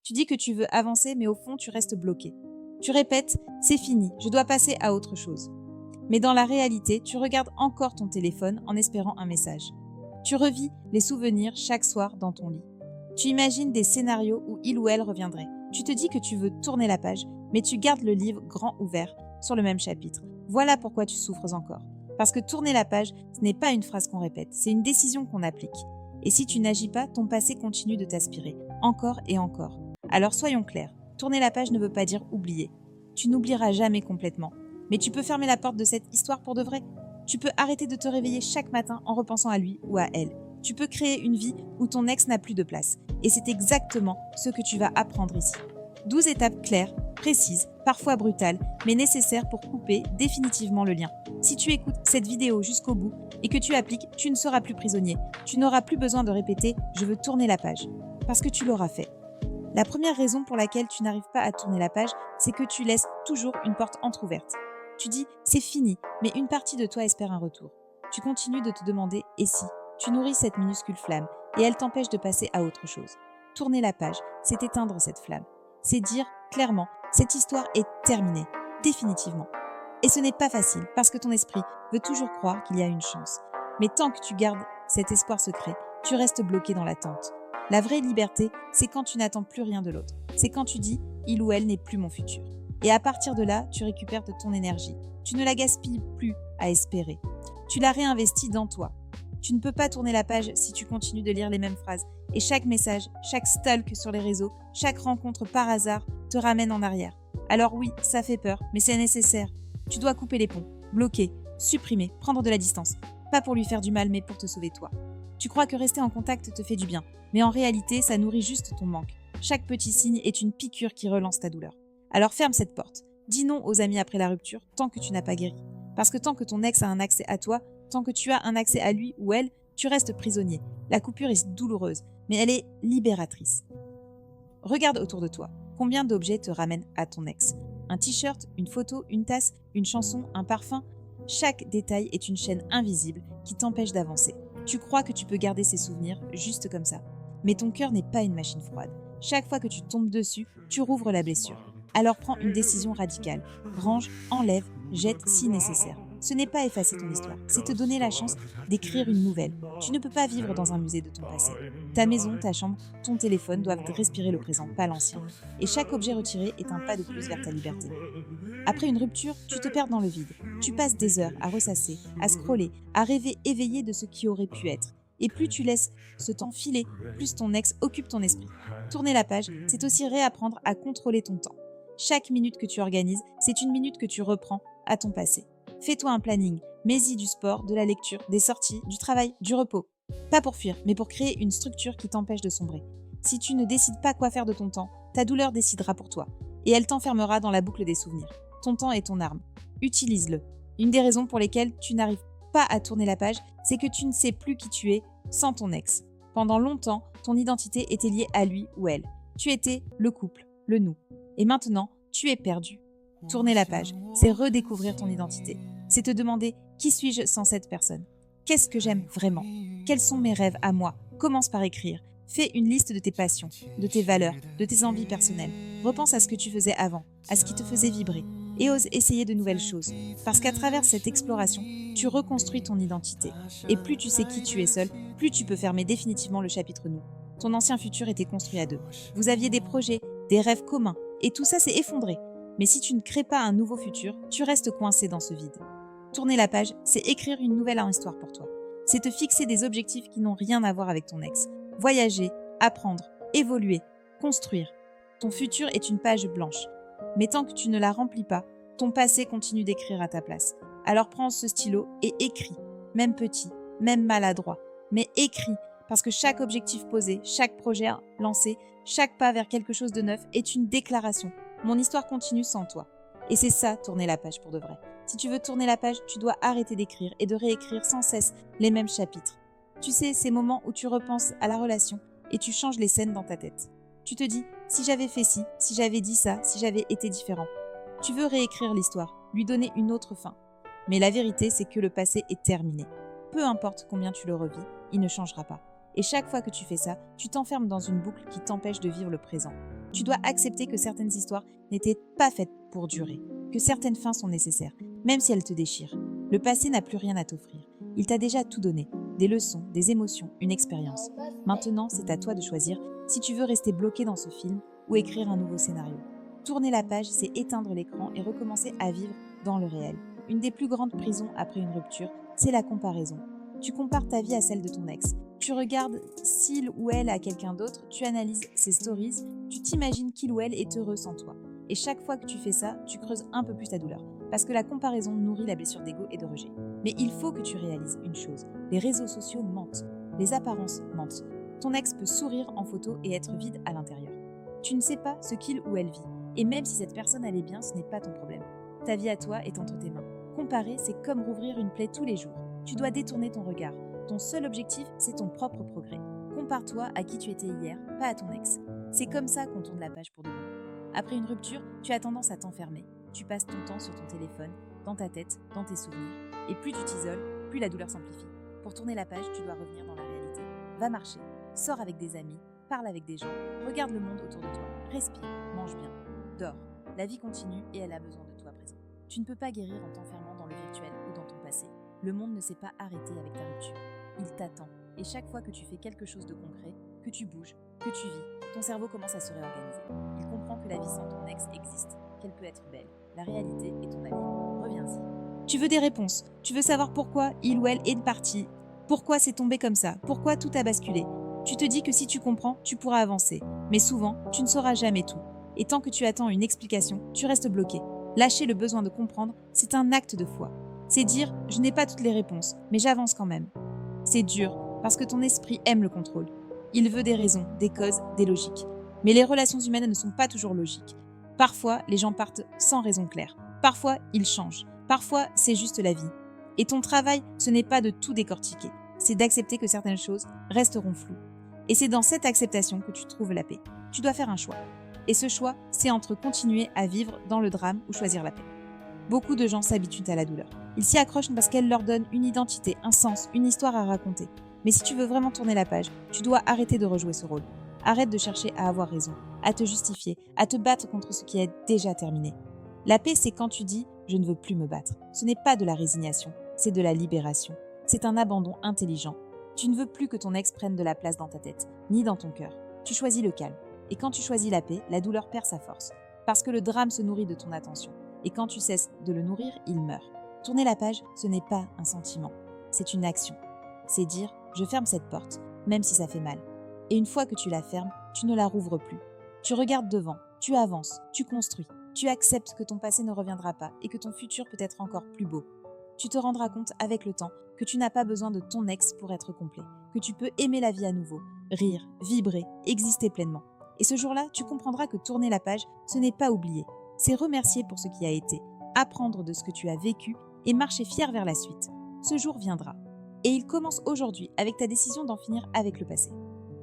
Tu dis que tu veux avancer, mais au fond, tu restes bloqué. Tu répètes, c'est fini, je dois passer à autre chose. Mais dans la réalité, tu regardes encore ton téléphone en espérant un message. Tu revis les souvenirs chaque soir dans ton lit. Tu imagines des scénarios où il ou elle reviendrait. Tu te dis que tu veux tourner la page, mais tu gardes le livre grand ouvert sur le même chapitre. Voilà pourquoi tu souffres encore. Parce que tourner la page, ce n'est pas une phrase qu'on répète, c'est une décision qu'on applique. Et si tu n'agis pas, ton passé continue de t'aspirer, encore et encore. Alors soyons clairs, tourner la page ne veut pas dire oublier. Tu n'oublieras jamais complètement. Mais tu peux fermer la porte de cette histoire pour de vrai. Tu peux arrêter de te réveiller chaque matin en repensant à lui ou à elle. Tu peux créer une vie où ton ex n'a plus de place. Et c'est exactement ce que tu vas apprendre ici. 12 étapes claires, précises, parfois brutales, mais nécessaires pour couper définitivement le lien. Si tu écoutes cette vidéo jusqu'au bout et que tu appliques, tu ne seras plus prisonnier. Tu n'auras plus besoin de répéter « je veux tourner la page » parce que tu l'auras fait. La première raison pour laquelle tu n'arrives pas à tourner la page, c'est que tu laisses toujours une porte entrouverte. Tu dis « c'est fini », mais une partie de toi espère un retour. Tu continues de te demander « et si ?» Tu nourris cette minuscule flamme et elle t'empêche de passer à autre chose. Tourner la page, c'est éteindre cette flamme. C'est dire clairement « cette histoire est terminée, définitivement ». Et ce n'est pas facile parce que ton esprit veut toujours croire qu'il y a une chance. Mais tant que tu gardes cet espoir secret, tu restes bloqué dans l'attente. La vraie liberté, c'est quand tu n'attends plus rien de l'autre. C'est quand tu dis « il ou elle n'est plus mon futur ». Et à partir de là, tu récupères de ton énergie. Tu ne la gaspilles plus à espérer. Tu la réinvestis dans toi. Tu ne peux pas tourner la page si tu continues de lire les mêmes phrases. Et chaque message, chaque stalk sur les réseaux, chaque rencontre par hasard te ramène en arrière. Alors oui, ça fait peur, mais c'est nécessaire. Tu dois couper les ponts, bloquer, supprimer, prendre de la distance. Pas pour lui faire du mal, mais pour te sauver toi. Tu crois que rester en contact te fait du bien, mais en réalité, ça nourrit juste ton manque. Chaque petit signe est une piqûre qui relance ta douleur. Alors ferme cette porte. Dis non aux amis après la rupture, tant que tu n'as pas guéri. Parce que tant que ton ex a un accès à toi, tant que tu as un accès à lui ou elle, tu restes prisonnier. La coupure est douloureuse, mais elle est libératrice. Regarde autour de toi. Combien d'objets te ramènent à ton ex ? Un t-shirt, une photo, une tasse, une chanson, un parfum. Chaque détail est une chaîne invisible qui t'empêche d'avancer. Tu crois que tu peux garder ces souvenirs juste comme ça. Mais ton cœur n'est pas une machine froide. Chaque fois que tu tombes dessus, tu rouvres la blessure. Alors prends une décision radicale. Range, enlève, jette si nécessaire. Ce n'est pas effacer ton histoire, c'est te donner la chance d'écrire une nouvelle. Tu ne peux pas vivre dans un musée de ton passé. Ta maison, ta chambre, ton téléphone doivent respirer le présent, pas l'ancien. Et chaque objet retiré est un pas de plus vers ta liberté. Après une rupture, tu te perds dans le vide. Tu passes des heures à ressasser, à scroller, à rêver éveillé de ce qui aurait pu être. Et plus tu laisses ce temps filer, plus ton ex occupe ton esprit. Tourner la page, c'est aussi réapprendre à contrôler ton temps. Chaque minute que tu organises, c'est une minute que tu reprends à ton passé. Fais-toi un planning, mets-y du sport, de la lecture, des sorties, du travail, du repos. Pas pour fuir, mais pour créer une structure qui t'empêche de sombrer. Si tu ne décides pas quoi faire de ton temps, ta douleur décidera pour toi. Et elle t'enfermera dans la boucle des souvenirs. Ton temps est ton arme. Utilise-le. Une des raisons pour lesquelles tu n'arrives pas à tourner la page, c'est que tu ne sais plus qui tu es sans ton ex. Pendant longtemps, ton identité était liée à lui ou elle. Tu étais le couple, le nous. Et maintenant, tu es perdu. Tourner la page, c'est redécouvrir ton identité. C'est te demander qui suis-je sans cette personne ? Qu'est-ce que j'aime vraiment ? Quels sont mes rêves à moi ? Commence par écrire. Fais une liste de tes passions, de tes valeurs, de tes envies personnelles. Repense à ce que tu faisais avant, à ce qui te faisait vibrer. Et ose essayer de nouvelles choses. Parce qu'à travers cette exploration, tu reconstruis ton identité. Et plus tu sais qui tu es seul, plus tu peux fermer définitivement le chapitre nous. Ton ancien futur était construit à deux. Vous aviez des projets, des rêves communs. Et tout ça s'est effondré. Mais si tu ne crées pas un nouveau futur, tu restes coincé dans ce vide. Tourner la page, c'est écrire une nouvelle histoire pour toi. C'est te fixer des objectifs qui n'ont rien à voir avec ton ex. Voyager, apprendre, évoluer, construire. Ton futur est une page blanche. Mais tant que tu ne la remplis pas, ton passé continue d'écrire à ta place. Alors prends ce stylo et écris. Même petit, même maladroit. Mais écris, parce que chaque objectif posé, chaque projet lancé, chaque pas vers quelque chose de neuf est une déclaration. Mon histoire continue sans toi. Et c'est ça, tourner la page pour de vrai. Si tu veux tourner la page, tu dois arrêter d'écrire et de réécrire sans cesse les mêmes chapitres. Tu sais, ces moments où tu repenses à la relation et tu changes les scènes dans ta tête. Tu te dis, si j'avais fait ci, si j'avais dit ça, si j'avais été différent. Tu veux réécrire l'histoire, lui donner une autre fin. Mais la vérité, c'est que le passé est terminé. Peu importe combien tu le revis, il ne changera pas. Et chaque fois que tu fais ça, tu t'enfermes dans une boucle qui t'empêche de vivre le présent. Tu dois accepter que certaines histoires n'étaient pas faites pour durer, que certaines fins sont nécessaires, même si elles te déchirent. Le passé n'a plus rien à t'offrir. Il t'a déjà tout donné, des leçons, des émotions, une expérience. Maintenant, c'est à toi de choisir si tu veux rester bloqué dans ce film ou écrire un nouveau scénario. Tourner la page, c'est éteindre l'écran et recommencer à vivre dans le réel. Une des plus grandes prisons après une rupture, c'est la comparaison. Tu compares ta vie à celle de ton ex. Tu regardes s'il ou elle a quelqu'un d'autre, tu analyses ses stories, tu t'imagines qu'il ou elle est heureux sans toi. Et chaque fois que tu fais ça, tu creuses un peu plus ta douleur. Parce que la comparaison nourrit la blessure d'ego et de rejet. Mais il faut que tu réalises une chose. Les réseaux sociaux mentent. Les apparences mentent. Ton ex peut sourire en photo et être vide à l'intérieur. Tu ne sais pas ce qu'il ou elle vit. Et même si cette personne allait bien, ce n'est pas ton problème. Ta vie à toi est entre tes mains. Comparer, c'est comme rouvrir une plaie tous les jours. Tu dois détourner ton regard. Ton seul objectif, c'est ton propre progrès. Compare-toi à qui tu étais hier, pas à ton ex. C'est comme ça qu'on tourne la page pour de bon. Après une rupture, tu as tendance à t'enfermer. Tu passes ton temps sur ton téléphone, dans ta tête, dans tes souvenirs. Et plus tu t'isoles, plus la douleur s'amplifie. Pour tourner la page, tu dois revenir dans la réalité. Va marcher, sors avec des amis, parle avec des gens, regarde le monde autour de toi, respire, mange bien, dors. La vie continue et elle a besoin de toi à présent. Tu ne peux pas guérir en t'enfermant dans le virtuel ou dans ton passé. Le monde ne s'est pas arrêté avec ta rupture. Il t'attend. Et chaque fois que tu fais quelque chose de concret, que tu bouges, que tu vis, ton cerveau commence à se réorganiser. Il comprend que la vie sans ton ex existe, qu'elle peut être belle. La réalité est ton allié. Reviens-y. Tu veux des réponses. Tu veux savoir pourquoi il ou elle est parti. Pourquoi c'est tombé comme ça. Pourquoi tout a basculé. Tu te dis que si tu comprends, tu pourras avancer. Mais souvent, tu ne sauras jamais tout. Et tant que tu attends une explication, tu restes bloqué. Lâcher le besoin de comprendre, c'est un acte de foi. C'est dire « je n'ai pas toutes les réponses, mais j'avance quand même ». C'est dur, parce que ton esprit aime le contrôle. Il veut des raisons, des causes, des logiques. Mais les relations humaines ne sont pas toujours logiques. Parfois, les gens partent sans raison claire. Parfois, ils changent. Parfois, c'est juste la vie. Et ton travail, ce n'est pas de tout décortiquer. C'est d'accepter que certaines choses resteront floues. Et c'est dans cette acceptation que tu trouves la paix. Tu dois faire un choix. Et ce choix, c'est entre continuer à vivre dans le drame ou choisir la paix. Beaucoup de gens s'habituent à la douleur. Ils s'y accrochent parce qu'elle leur donne une identité, un sens, une histoire à raconter. Mais si tu veux vraiment tourner la page, tu dois arrêter de rejouer ce rôle. Arrête de chercher à avoir raison, à te justifier, à te battre contre ce qui est déjà terminé. La paix, c'est quand tu dis « je ne veux plus me battre ». Ce n'est pas de la résignation, c'est de la libération. C'est un abandon intelligent. Tu ne veux plus que ton ex prenne de la place dans ta tête, ni dans ton cœur. Tu choisis le calme. Et quand tu choisis la paix, la douleur perd sa force. Parce que le drame se nourrit de ton attention. Et quand tu cesses de le nourrir, il meurt. Tourner la page, ce n'est pas un sentiment, c'est une action. C'est dire « je ferme cette porte, même si ça fait mal ». Et une fois que tu la fermes, tu ne la rouvres plus. Tu regardes devant, tu avances, tu construis. Tu acceptes que ton passé ne reviendra pas et que ton futur peut être encore plus beau. Tu te rendras compte avec le temps que tu n'as pas besoin de ton ex pour être complet, que tu peux aimer la vie à nouveau, rire, vibrer, exister pleinement. Et ce jour-là, tu comprendras que tourner la page, ce n'est pas oublier. C'est remercier pour ce qui a été, apprendre de ce que tu as vécu et marcher fier vers la suite. Ce jour viendra. Et il commence aujourd'hui avec ta décision d'en finir avec le passé.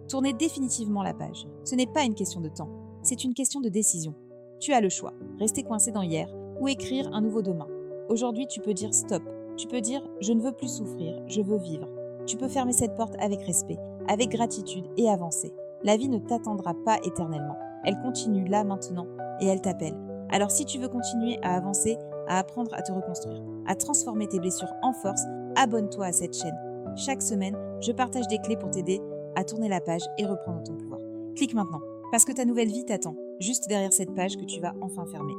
Tourner définitivement la page, ce n'est pas une question de temps, c'est une question de décision. Tu as le choix, rester coincé dans hier ou écrire un nouveau demain. Aujourd'hui, tu peux dire stop. Tu peux dire je ne veux plus souffrir, je veux vivre. Tu peux fermer cette porte avec respect, avec gratitude et avancer. La vie ne t'attendra pas éternellement. Elle continue là maintenant et elle t'appelle. Alors si tu veux continuer à avancer, à apprendre à te reconstruire, à transformer tes blessures en force, abonne-toi à cette chaîne. Chaque semaine, je partage des clés pour t'aider à tourner la page et reprendre ton pouvoir. Clique maintenant, parce que ta nouvelle vie t'attend, juste derrière cette page que tu vas enfin fermer.